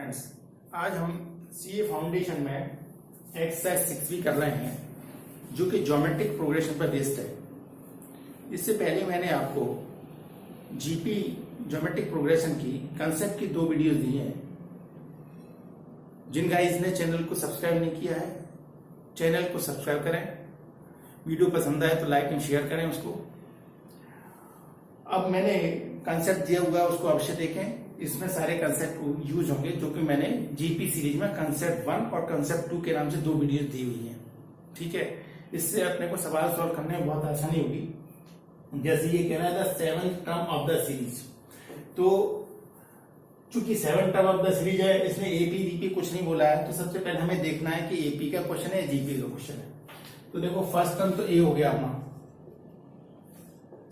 Friends, आज हम CA foundation में एक्सरसाइज 6 कर रहे हैं जो कि ज्योमेट्रिक प्रोग्रेशन पर बेस्ड है। इससे पहले मैंने आपको जीपी ज्योमेट्रिक प्रोग्रेशन की कंसेप्ट की 2 वीडियोस दी हैं। जिन गाइस ने चैनल को सब्सक्राइब नहीं किया है, चैनल को सब्सक्राइब करें। वीडियो पसंद आए तो लाइक एंड शेयर करें उसको। अब मैंने कंसेप्ट दिया हुआ है, उसको अवश्य देखें। इसमें सारे कंसेप्ट यूज होंगे जो कि मैंने जीपी सीरीज में कंसेप्ट 1 और कंसेप्ट 2 के नाम से 2 वीडियो दी हुई हैं। ठीक है, इससे अपने को सवाल सॉल्व करने में बहुत आसानी होगी। जैसे ये कह रहा है the 7th term of the series, तो चूंकि 7th term of the series है, इसमें एपी जीपी कुछ नहीं बोला है, तो सबसे पहले हमें देखना है कि एपी का क्वेश्चन है जीपी का क्वेश्चन है। तो देखो फर्स्ट टर्म तो ए हो गया अपना,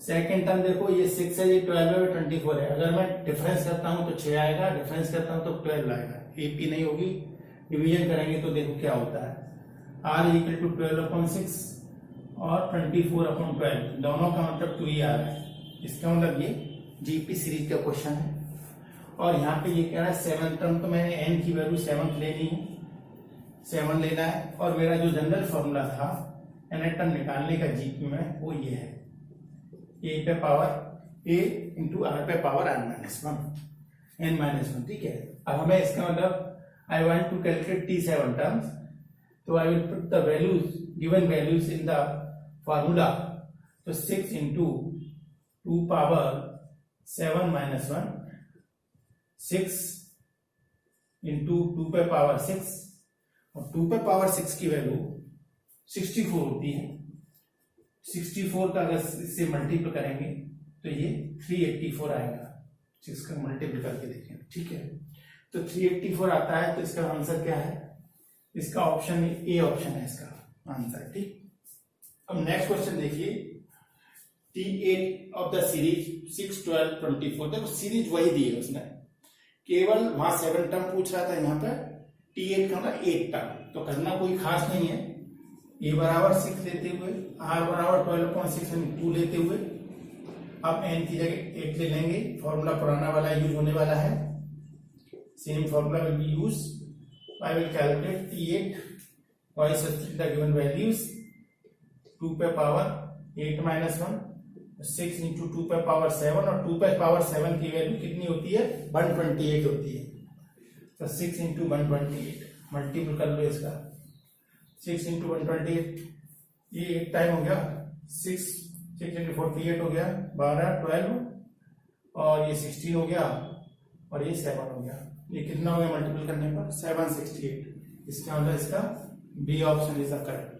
सेकेंड टर्म देखो ये 6 है, ये 12 है, 24 है। अगर मैं डिफरेंस करता हूं तो 6 आएगा, डिफरेंस करता हूं तो 12 आएगा। एपी नहीं होगी, डिवीजन करेंगे तो देखो क्या होता है। r इक्वल टू 12/6 और 24/12, दोनों का मतलब 2 ही आ रहा है। इसका मतलब ये जीपी सीरीज का क्वेश्चन है। और यहाँ पे ये कह रहा है 7th टर्म, तो मैंने n की वैल्यू 7 लेनी है, 7 लेना है। और मेरा जो जनरल फॉर्मूला था nth टर्म निकालने का जीपी में, वो ये है a पे पावर a इंटू r पे पावर n-1। ठीक है, अब हमें इसका मतलब I want to calculate T7 terms, तो I will put the values, given values in the formula. तो 6 इंटू 2 पावर 7-1, 6 इंटू 2 पे पावर 6, और 2 पे पावर 6 की वैल्यू 64 होती है। 64 का अगर इससे मल्टीपल करेंगे तो ये 384 आएगा। 6 का मल्टीपल करके देखें, ठीक है, तो 384 आता है। तो इसका आंसर क्या है? इसका ऑप्शन ए ऑप्शन है इसका आंसर। ठीक, अब नेक्स्ट क्वेश्चन देखिए, T8 ऑफ द सीरीज 6, 12, 24। देखो सीरीज वही दी है उसने, केवल वहां 7 टर्म पूछ रहा था, यहाँ पे T8 का मतलब 8 टर्म। तो करना कोई खास नहीं है, a बराबर 6 लेते हुए, r बराबर 12/6 यानी 2 लेते हुए, अब n की जगह 8 ले लेंगे। फॉर्मूला पुराना वाला यूज होने वाला है, same formula will be use. I will calculate T8 by substitute the given values. 2 पे पावर 8-1, 6 इंटू 2 पे पावर 7, और 2 पे पावर 7 की वैल्यू कितनी होती है? 128 होती है। तो 6 इंटू 128 मल्टीपल कर लो इसका, 6 इंटू 128, ये 8 टाइम हो गया। 6 इंटू 48 हो गया, 12, 12, और ये 16 हो गया, और ये 7 हो गया। ये कितना हो गया मल्टीपल करने पर? 768। इसका मतलब इसका B option is the correct.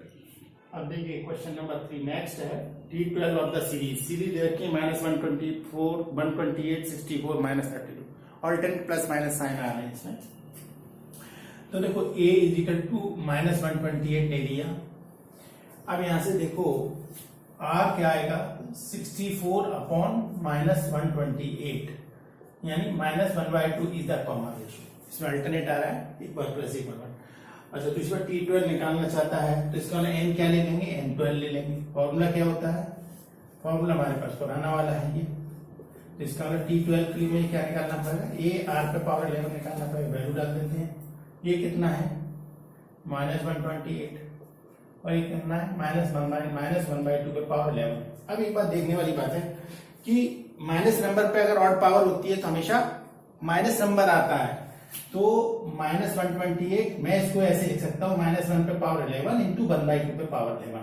अब देखिए क्वेश्चन नंबर 3 नेक्स्ट है। T12 ऑफ द सीरीज देखिए -124, 128, 64, -32। ऑल्टरनेट प्लस माइनस साइन आ रहे हैं इसमें। तो देखो a इज इक्वल टू -128 ले लिया। अब यहां से देखो r क्या आएगा? 64/-128, यानी -1/2 इज द कॉमन रेशियो। इसमें अल्टरनेट आ रहा है, एक बार प्लस एक बार। अच्छा, तो इसमें T12 निकालना चाहता है, तो इसका n क्या ले लेंगे? n12 ले लेंगे। फॉर्मूला क्या होता है? फॉर्मूला हमारे पास पुराना वाला है ये। तो इसका मतलब T12 के लिए मुझे क्या निकालना पड़ेगा? a r पे पावर 11 निकालना पड़ेगा। वैल्यू डाल देते हैं। ये कितना है? -128, और ये कितना है? -1/2 पे पावर 11। अब एक बात देखने वाली बात है कि माइनस नंबर पे अगर ऑड पावर होती है तो हमेशा माइनस नंबर आता है। तो -128 मैं इसको ऐसे लिख सकता हूं, -1 पे पावर 11 इंटू 1/2 पे power 11।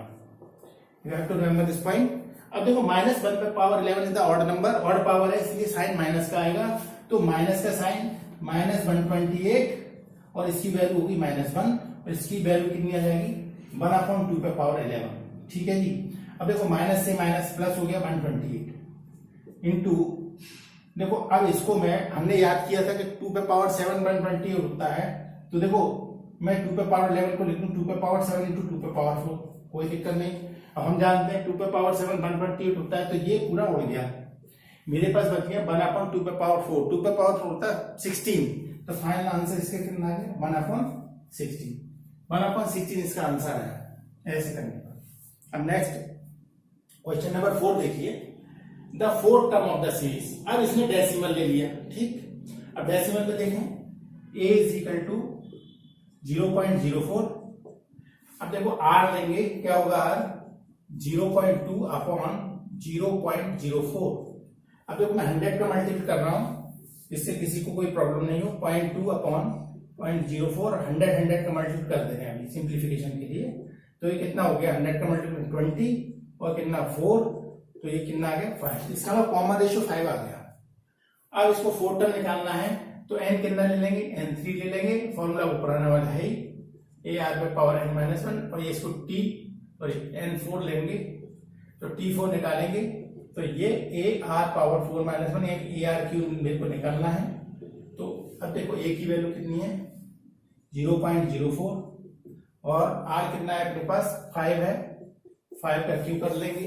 You have to remember this point. अब देखो -1 पे power 11 is the odd number, odd power है, इसलिए साइन माइनस का आएगा। तो माइनस का साइन -128, और इसकी वैल्यू होगी -1, और इसकी वैल्यू कितनी आ जाएगी? 1/2 पे पावर 11। ठीक है जी। अब देखो माइनस से माइनस प्लस हो गया 128 इंटू, देखो अब इसको हमने याद किया था कि 2 पे पावर 7 128 होता है। तो देखो मैं 2 पे पावर 11 को लिख दूं 2 पे पावर 7 इंटू 2 पे पावर 4, कोई दिक्कत नहीं। अब हम जानते हैं 2 पे पावर 7 128 होता है, तो ये पूरा उड़ गया। मेरे पास बच गया 1/2 पे पावर 4। 2 पे पावर 4 होता है 16। तो फाइनल आंसर इसका कितना आ गया? 1/16। 1/16 इसका आंसर है, ऐसे करने पर। अब नेक्स्ट क्वेश्चन नंबर 4 देखिए, the 4th term of the series. अब इसने डेसिमल ले लिया। ठीक, अब डेसिमल पे देखें ए इज इक्वल टू 0.04। अब देखो आर लेंगे, क्या होगा आर 0.2 अपॉन 0.04। अब देखो मैं 100 का मल्टीप्लाई कर रहा हूं, इससे किसी को कोई प्रॉब्लम नहीं हो। 0.2 अपॉन 0.04, 100 का मल्टीप्लाई कर दे रहे हैं अभी सिंप्लीफिकेशन के लिए। तो ये कितना हो गया, 100 का मल्टीप्लाई 20 और कितना 4, तो ये कितना आ गया 5। इसका मतलब कॉमन रेशियो 5 आ गया। अब इसको 4 टर्म निकालना है तो n कितना ले लेंगे, n3 ले लेंगे। फॉर्मूला वो पुराना वाला है ही, ए आर पे पावर n-1, और ये इसको t और n4 लेंगे तो t4 निकालेंगे तो ये A R power 4-1 A R cube मेरे को निकालना है। तो अब देखो ए की वैल्यू कितनी है 0.04 और आर कितना है अपने पास 5 है, 5 का क्यूब कर लेंगे।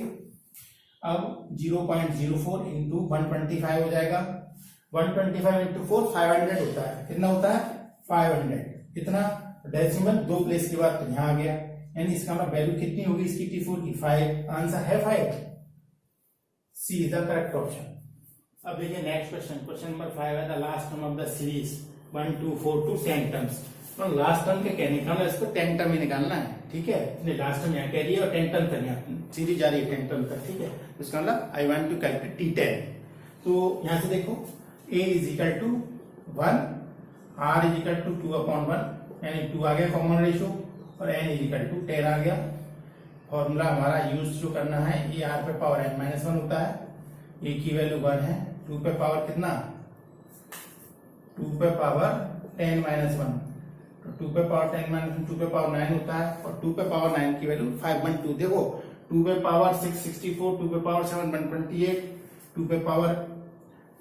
अब 0.04 इंटू 125 हो जाएगा, 125 इंटू 4 500 होता है। कितना होता है 500। कितना डेसिमल 2 प्लेस के बाद तो यहाँ आ गया, यानी इसका मतलब वैल्यू कितनी होगी इसकी t4 की 5। आंसर है 5, सी इज द करेक्ट ऑप्शन। अब देखिए नेक्स्ट क्वेश्चन, क्वेश्चन नंबर 5 है the last term of the series 1 2 4 to 10 terms. तो लास्ट टर्म के क्या निकालना है, इसको 10 टर्म ही निकालना है, ठीक है। इसने लास्ट टर्म यहाँ कह रही है और 10 टर्म तक यहाँ सीरीज जा रही है 10 टर्म तक, ठीक है। इसका मतलब I want to calculate t10। तो यहाँ से देखो a is equal to 1, r is equal to 2/1, यानी 2 आ गया कॉमन रेशियो, और n इज इक्वल टू 10 आ गया। फॉर्मूला हमारा यूज जो करना है, ये r पे पावर n-1 होता है, a की वैल्यू 1 है, 2 पे पावर कितना 2 पे पावर 10-1, तो 2 पे पावर 10-1 2 पे पावर 9 होता है, और 2 पे पावर 9 की वैल्यू 512। देखो 2 पे पावर 664, 2 पे पावर 7 128, 2 पे पावर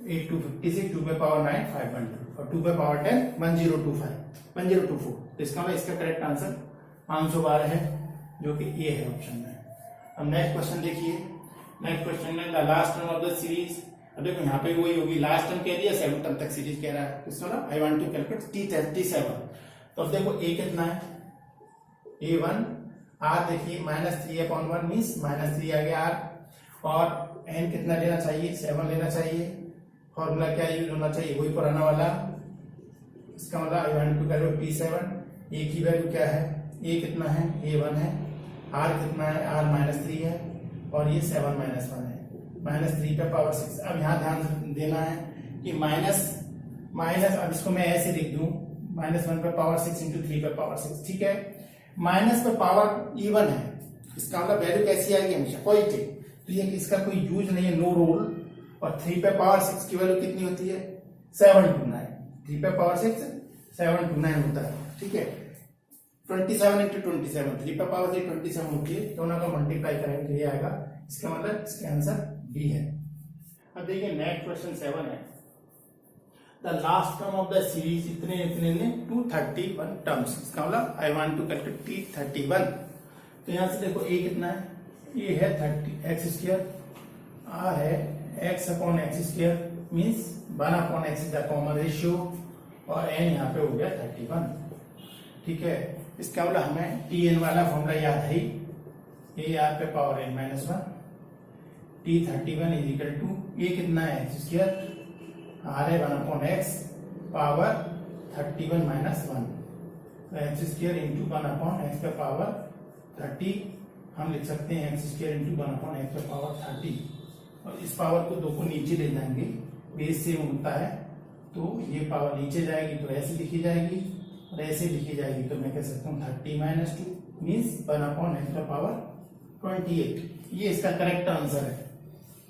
8 256, 2 पे पावर 9 512, और 2 पे पावर 10 1024। तो इसका मतलब इसका करेक्ट आंसर 512 है, जो कि ए है ऑप्शन में। अब नेक्स्ट क्वेश्चन देखिए, नेक्स्ट क्वेश्चन में the last term of the series. अब देखो यहाँ पे वही होगी, लास्ट टर्म कह दिया 7 टर्म तक सीरीज कह रहा है, इसका मतलब I want to calculate t37। तो अब देखो a कितना है a1, r देखिए -3/1 मीन्स -3 आ गया r, और n कितना लेना चाहिए 7 लेना चाहिए। फॉर्मूला क्या यूज होना चाहिए, वही पुराना वाला। इसका मतलब I want to calculate t7। a की वैल्यू क्या है, a कितना है a1 है, r कितना है r -3 है, और ये 7 -1 है, -3 पे पावर 6। अब यहाँ ध्यान देना है कि माइनस अब इसको मैं ऐसे लिख दूं, -1 पे पावर 6 इंटू 3 पे पावर 6, ठीक है। माइनस पे पावर इवन है, इसका मतलब वैल्यू कैसी आएगी हमेशा पॉजिटिव, तो ये इसका कोई यूज नहीं है, नो रूल। और 3 पे पावर 6 की वैल्यू कितनी होती है 729, 3 पे पावर 6 729 होता है, ठीक है। 27 इंटू 27, 3 पे पावर 3 27 होती है, दोनों का मल्टीप्लाई करेंगे तो ये आएगा। इसका मतलब इसका आंसर बी है। अब देखिए नेक्स्ट क्वेश्चन 7 है the last term of the series इतने ने 231 टर्म्स। इसका मतलब I want to calculate t31। तो यहां से देखो a कितना है, a है 30x², r है x/x² means 1/x is the common ratio, और n यहाँ पे हो गया 31, ठीक है। इसका मतलब हमें tn वाला फॉर्मूला याद है, a r पे power n-1, t31 is equal to a कितना है x², r है 1/x पावर 31 -1, तो x² इंटू 1/x पे पावर 30 हम लिख सकते हैं x² इंटू 1/x पे पावर 30, और इस पावर को 2 को नीचे ले जाएंगे, बेस सेम होता है, तो ये पावर नीचे जाएगी तो ऐसे लिखी जाएगी, और ऐसे लिखी जाएगी तो मैं कह सकता हूँ 30 - 2 मीन्स 1/x पे पावर 28। ये इसका करेक्ट आंसर है,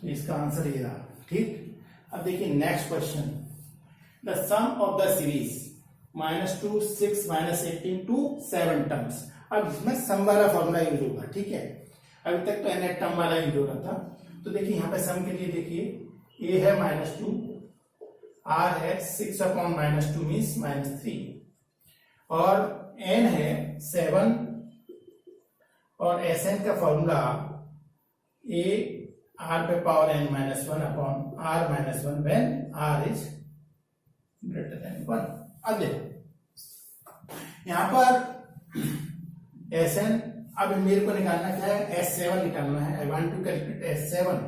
तो इसका आंसर ये रहा, ठीक। अब देखिए next question, the sum of the series -2 6 -18 to 7 terms. अब इसमें सम वाला फॉर्मूला यूज होगा, ठीक है। अभी तक तो nth टर्म वाला यूज हो रहा था, तो देखिए यहाँ पे सम के लिए देखिए a है -2, r है 6/-2 मीन्स -3, और n है 7, और Sn का फॉर्मूला a r पे power n-1 upon r-1 when r is greater than 1। अब देखो यहां पर Sn, अब मेरे को निकालना क्या है S7 निकालना है, आई वांट टू कैलकुलेट S7,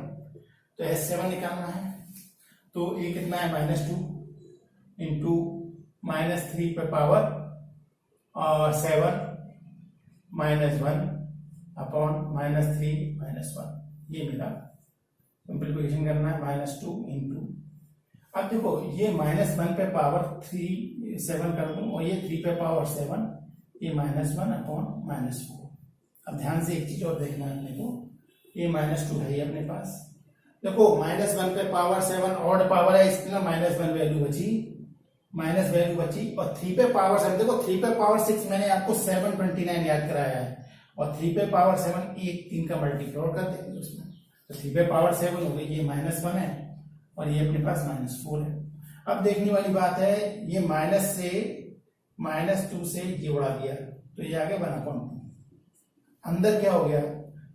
तो S7 निकालना है। तो a कितना है -2 इंटू -3 पे पावर 7 -1 अपॉन -3 -1, ये मेरा सिंप्लीफिकेशन करना है। -2 इंटू, अब देखो ये -1 पे पावर 7 कर दूं और ये 3 पे पावर 7, ये -1 अपॉन -4। अब ध्यान से एक चीज और देखना है अपने को, ये -2 है ये अपने पास। देखो -1 पे पावर 7 ऑड पावर है, इसकी ना -1 वैल्यू बची, माइनस वैल्यू बची, और 3 पे पावर 7, देखो 3 पे पावर 6 मैंने आपको 729 याद कराया है, और 3 पे पावर 7 एक 3 का मल्टीप्लाई कर देंगे उसमें, तो 3 पे पावर 7 हो गई, ये -1 है और ये अपने पास -4 है। अब देखने वाली बात है, ये माइनस से -2 से ये उड़ा दिया तो ये आ गया 1/2, अंदर क्या हो गया,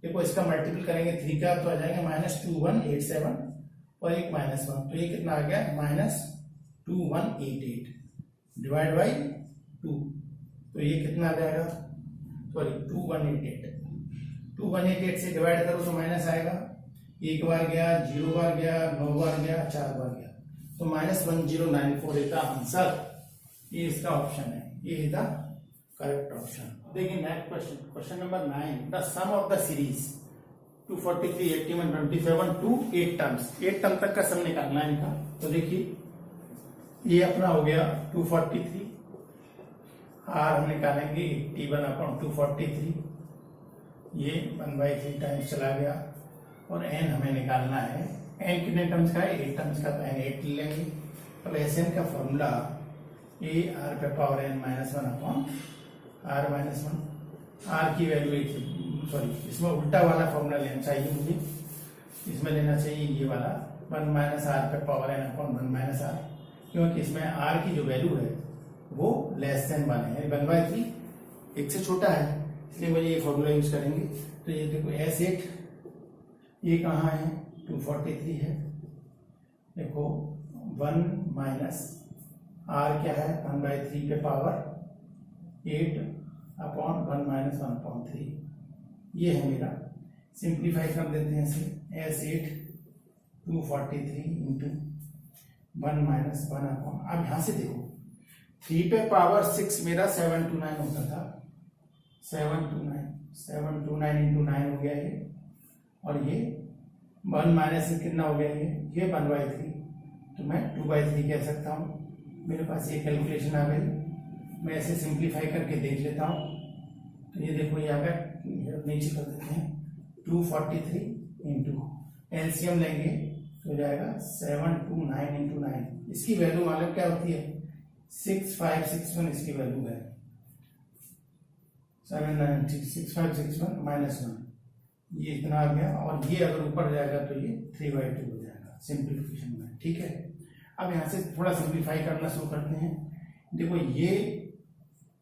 देखो इसका मल्टीपल करेंगे 3 का तो आ जाएगा -2187 और एक -1, तो ये कितना आ गया -2188 डिवाइड बाई 2, तो ये कितना आ जाएगा, सॉरी 2188 से डिवाइड करो तो माइनस आएगा, एक बार गया, 0 बार गया, 9 बार गया, 4 बार गया, तो -1094 इसका आंसर, ये इसका ऑप्शन है, ये इज द करेक्ट ऑप्शन। देखिए next question, question number 9, the sum of the series 243, 81, 27 to 8 terms, 8 term तक का सम निकालना है इनका। तो देखिए ये अपना हो गया 243, आर हम निकालेंगे 81/243, ये 1/3 टाइम्स चला गया, और एन हमें निकालना है, एन कितने टर्म्स का है, 8 टर्म्स का, तो एन 8 लेंगे। तो एस एन का फॉर्मूला ए आर पे पावर एन -1/r-1, आर की वैल्यू, सॉरी इसमें उल्टा वाला फॉर्मूला लेना चाहिए मुझे, इसमें लेना चाहिए ये वाला 1 - r पे पावर n अपॉन 1 - r, क्योंकि इसमें r की जो वैल्यू है वो लेस देन 1 है, 1/3 एक से छोटा है, इसलिए मुझे ये फॉर्मूला यूज करेंगे। तो ये देखो S8 ये कहाँ है, 243 है, देखो 1 - r क्या है 1/3 पे पावर 8 अपॉन 1 - 1/3, ये है मेरा, सिंप्लीफाई कर देते हैं इसे, S8 243 इंटू 1 - 1 अपॉन, अब यहां से देखो 3 पे पावर 6 मेरा 729 होता था, 729 इंटू 9 हो गया ये, और ये 1 माइनस कितना हो गया ये 1/3, तो मैं 2/3 कह सकता हूँ। मेरे पास ये कैलकुलेशन आ गई, मैं ऐसे सिंप्लीफाई करके देख लेता हूँ। तो ये देखो ये आ गया, नीचे कर देते हैं 243 इंटू एलसीएम लेंगे तो हो जाएगा 729 इंटू 9, इसकी वैल्यू मालूम क्या होती है 6561, इसकी वैल्यू है 6561 -1, ये इतना आ गया, और ये अगर ऊपर जाएगा तो ये 3/2 हो जाएगा सिंप्लीफिकेशन में, ठीक है। अब यहां से थोड़ा सिंप्लीफाई करना शुरू करते हैं, देखो ये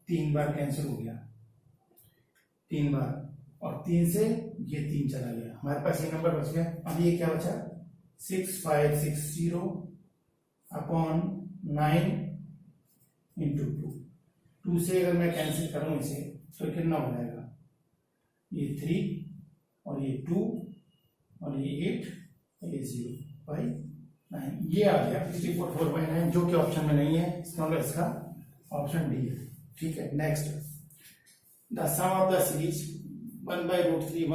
3 बार कैंसिल हो गया, 3 बार, और 3 से ये 3 चला गया, हमारे पास ये नंबर बच गया। अब ये क्या बचा 6560 अपॉन 9 इंटू 2 से अगर मैं कैंसिल करूं इसे तो कितना हो जाएगा, ये 3 और ये 2 और ये 8 और ये 0/9, ये आ गया 54/9, जो कि ऑप्शन में नहीं है, इसका ऑप्शन डी है, ठीक है। Next, the sum of the series 1/√3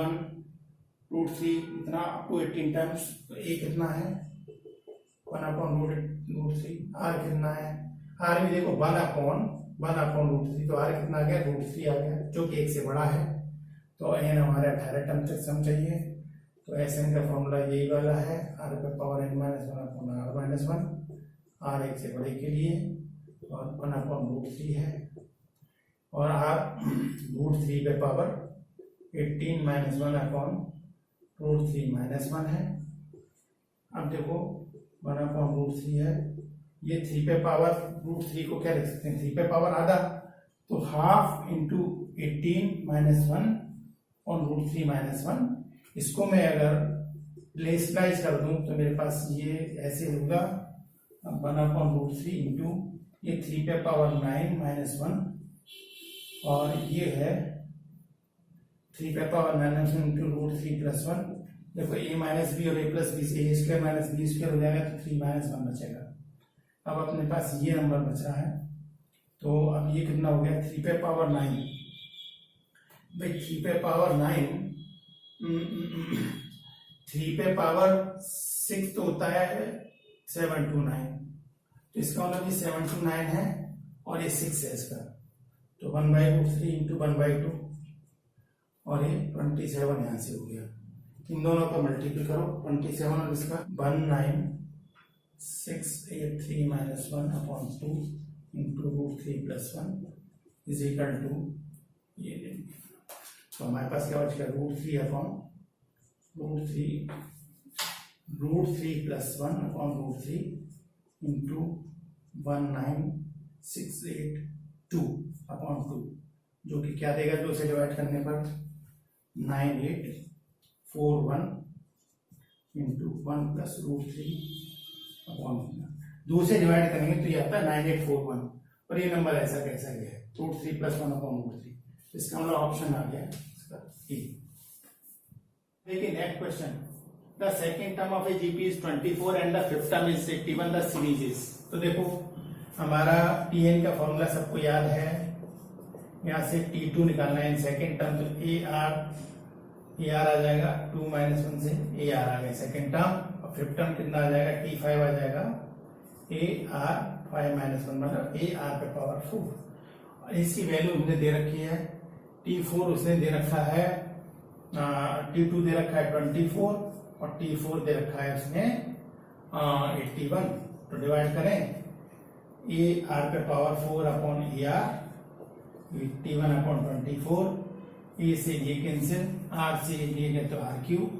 1√3 इतना अप टू 18 टाइम्स, तो ए कितना है 1/√3, आर कितना है, आर भी देखो 1/√3, तो आर कितना आ गया √3 आ गया, जो कि 1 से बड़ा है, तो एन हमारे 18 टर्म तक सम चाहिए, तो एस एन का फॉर्मूला यही वाला है, आर पे पावर n - 1/r-1, आर 1 से बड़े के लिए, और 1/√3 है, और आर √3 पे पावर 18 - 1/√3 - 1 है। अब देखो 1/√3 है, ये 3 पे पावर √3 को क्या लिख सकते हैं, 3 पे पावर आधा, तो हाफ इंटू 18 - 1 और √3 - 1, इसको मैं अगर प्लेसलाइज कर दूं तो मेरे पास ये ऐसे होगा 1/√3 इंटू ये 3 पे पावर 9 - 1, और ये है 3 पे पावर 9 इंटू √3 + 1, देखो a - b और a + b से a² - b² हो जाएगा, तो 3 - 1 बचेगा। अब अपने पास ये नंबर बच रहा है तो अब ये कितना हो गया 3 पे पावर 9। भाई 3 पे पावर 9 3 पे पावर 6 तो होता है 7 to 9, तो इसका मतलब ये 7 to 9 है और ये 6 है इसका, तो 1/3 इंटू 1/2 और ये 27 यहाँ से हो गया। इन दोनों का मल्टीपल करो 27 और इसका 19683 minus 1/2 into √3 + 1 is equal to ये, तो हमारे पास क्या बचेगा √3 + 1/√3 इंटू 19682/2, जो कि क्या देगा 2 से डिवाइड करने पर 9841 इंटू 1 + √3/2, 2 से डिवाइड करेंगे तो ये आता है 9841, और ये नंबर ऐसा कैसा गया है √3 + 1/√3, इसका मतलब ऑप्शन आ गया इसका ए। देखिए next question, the second term of A GP is 24 and the fifth term is 81, the series is. तो देखो हमारा टीएन का फॉर्मूला सबको याद है, यहाँ से T2 निकालना है इन सेकेंड टर्म, तो ए आर आ जाएगा 2 - 1 से ए आर आ गया सेकेंड टर्म, और फिफ्थ टर्म कितना आ जाएगा T5 आ जाएगा ए आर 5 - 1 मतलब ए आर पे पावर 4, और इसकी वैल्यू हमने दे रखी है T4 उसने दे रखा है T2 दे रखा है 24 और T4 दे रखा है उसने 81, तो डिवाइड करें ए आर पे पावर 4/ए आर 81/24, ए से ये कैंसिल, आर से ये गए तो आर क्यू,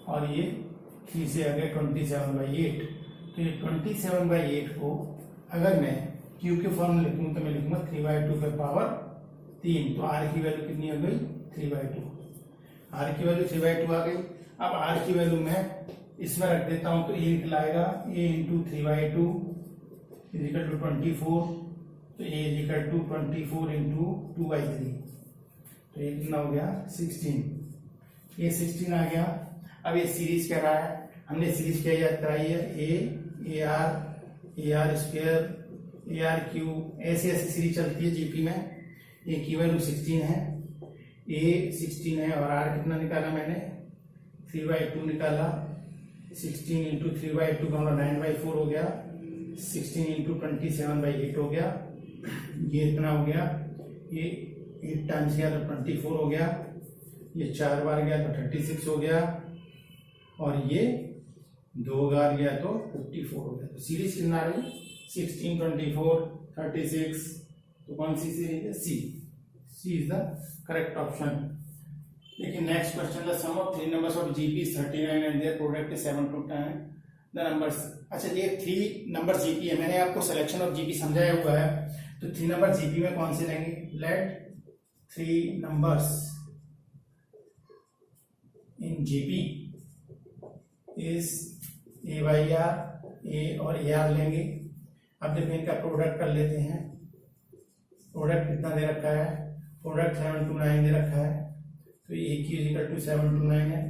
और ये 3 से आ गए 27/8, तो ये 27/8 को अगर मैं क्यू के फॉर्म में लिखूं तो मैं लिखूंगा 3/2 पे पावर 3, तो आर की वैल्यू कितनी हो गई 3/2, आर की वैल्यू 3/2 आ गई। अब आर की वैल्यू मैं इसमें रख देता हूं, तो ए निकलाएगा ए इंटू 3/2 इज इक्वल टू 24, तो ए इज इक्वल टू 24 इंटू 2/3, तो ये कितना हो गया 16, ये 16 आ गया। अब ये सीरीज कह रहा है, हमने सीरीज क्या याद कराई है A R square A R Q, ऐसी ऐसी सीरीज चलती है जीपी में। ए की वैल्यू 16 है, ए 16 है, और आर कितना निकाला मैंने 3/2 निकाला, 16 इंटू 3/2 का मतलब 9/4 हो गया, 16 इंटू 27/8 हो गया, ये इतना हो गया, ये 8 टाइम्स गया तो 24 हो गया, ये 4 बार गया तो 36 हो गया, और ये 2 बार गया तो 54 हो गया। तो सीरीज कितना रही 16, 24, 36, तो कौन सी सीरीज है C is the correct option. देखिए next question, the sum of 3 numbers of GP is 39 and their product is 7 to 10 the numbers. अच्छा ये 3 नंबर जीपी है, मैंने आपको सिलेक्शन ऑफ जीपी समझाया हुआ है, तो 3 नंबर जीपी में कौन से लेंगे, let 3 numbers in GP is a by r, a और ए आर लेंगे। अब देखो इनका प्रोडक्ट कर लेते हैं, प्रोडक्ट कितना दे रखा है, प्रोडक्ट 7 to 9 दे रखा है, तो ए की इक्वल टू 7 to 9 है।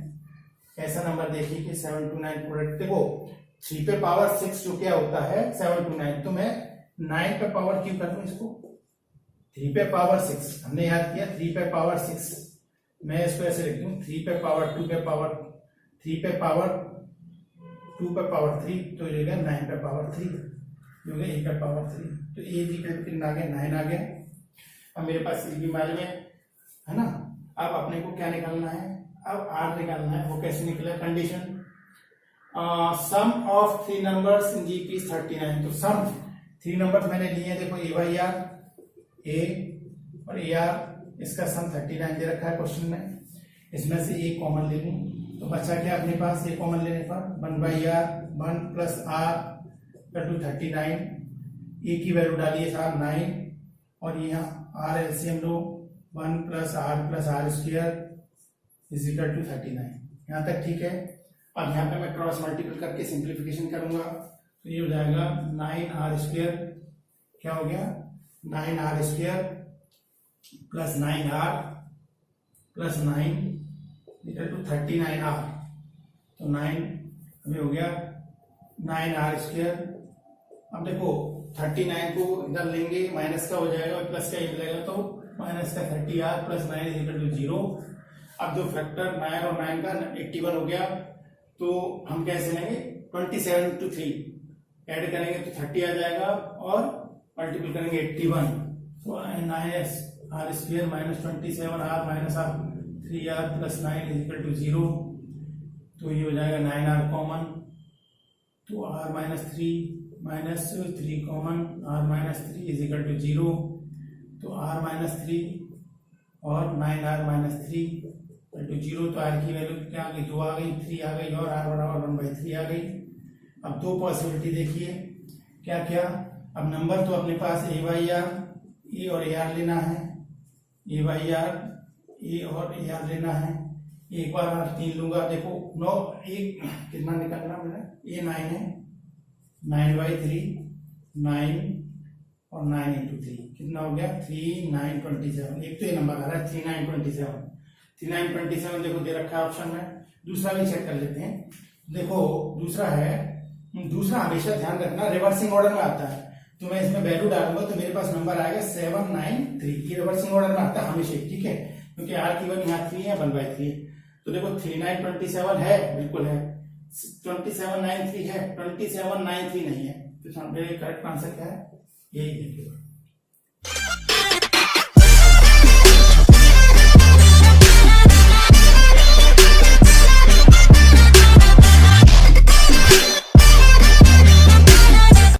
ऐसा नंबर देखिए कि 7 to 9 प्रोडक्ट, देखो 3 पे पावर 6 जो क्या होता है 7 to 9, तो मैं 9 पे पावर क्यों कर दूं इसको, 3 पे पावर 6 हमने याद किया, 3 पे पावर 6 मैं इसको ऐसे लिख दूं 3 पे पावर 2 पे पावर 3 पे पावर 2 पे पावर 3, तो ये 9 पे पावर 3 जो कि 8 पे पावर 3, तो ए जी कितना आ गया 9 आ गया। अब मेरे पास सी भी मालूम है ना, अब अपने को क्या निकालना है, अब आर निकालना है, वो कैसे निकला condition, sum of 3 numbers in GP 39, तो सम 3 नंबर्स मैंने लिए हैं, देखो ए बाई आर ए और ए आर, इसका सम 39 दे रखा है क्वेश्चन में, इसमें से एक कॉमन ले लूं तो बचा क्या अपने पास, ए कॉमन लेने पर 1/r 1 + r = 39, ए की वैल्यू डालिए साहब 9, और यहाँ आर एलसीएम लो 1 + r + r square is equal to 39, यहाँ तक ठीक है। अब यहाँ पे मैं क्रॉस मल्टीपल करके सिंप्लीफिकेशन करूंगा, तो ये हो जाएगा 9r² क्या हो गया 9r² + 9r + 9 equal to 39r, तो 9 हमें हो गया 9r²। अब देखो 39 को इधर लेंगे, माइनस का हो जाएगा, प्लस का ये मिलेगा, तो माइनस का 30r plus 9 is equal to 0। अब जो फैक्टर 9 और 9 का 81 हो गया, तो हम कैसे लेंगे 27 to 3 ऐड करेंगे तो 30 आ जाएगा और मल्टीपल करेंगे 81, तो 9s r square minus 27r minus r 3r plus 9 is equal to 0। तो ये हो जाएगा 9r कॉमन, तो r minus 3 common, r minus 3 is equal to 0। तो r माइनस 3 और 9r माइनस 3 टू 0, तो r की वैल्यू क्या आ गई, 2 आ गई, 3 आ गई और r बराबर 1/3 आ गई। अब दो पॉसिबिलिटी देखिए क्या क्या। अब नंबर तो अपने पास a बाई आर, ए और ए आर लेना है, ए बाई आर, ए और ए आर लेना है। एक बार आर 3 लूंगा, देखो 9 एक कितना निकलना मेरा, ए 9 है, 9/3 9 और 9 into 3 कितना हो गया 3 9 27। एक तो ये नंबर आ रहा है 3 9 27, 3 9 27 देखो दे रखा है ऑप्शन में। दूसरा भी चेक कर लेते हैं। देखो दूसरा है, दूसरा हमेशा ध्यान रखना रिवर्सिंग ऑर्डर में आता है, तो मैं इसमें वैल्यू डालूंगा तो मेरे पास नंबर आएगा 793। ये रिवर्सिंग ऑर्डर में आता है हमेशा, ठीक है, क्योंकि आर की वन यहाँ 3 है, 1/3 है। तो देखो 3 9 27 है, बिल्कुल है, 2793 है, 2793 नहीं है, तो मेरे करेक्ट आंसर क्या है, यही देखिए।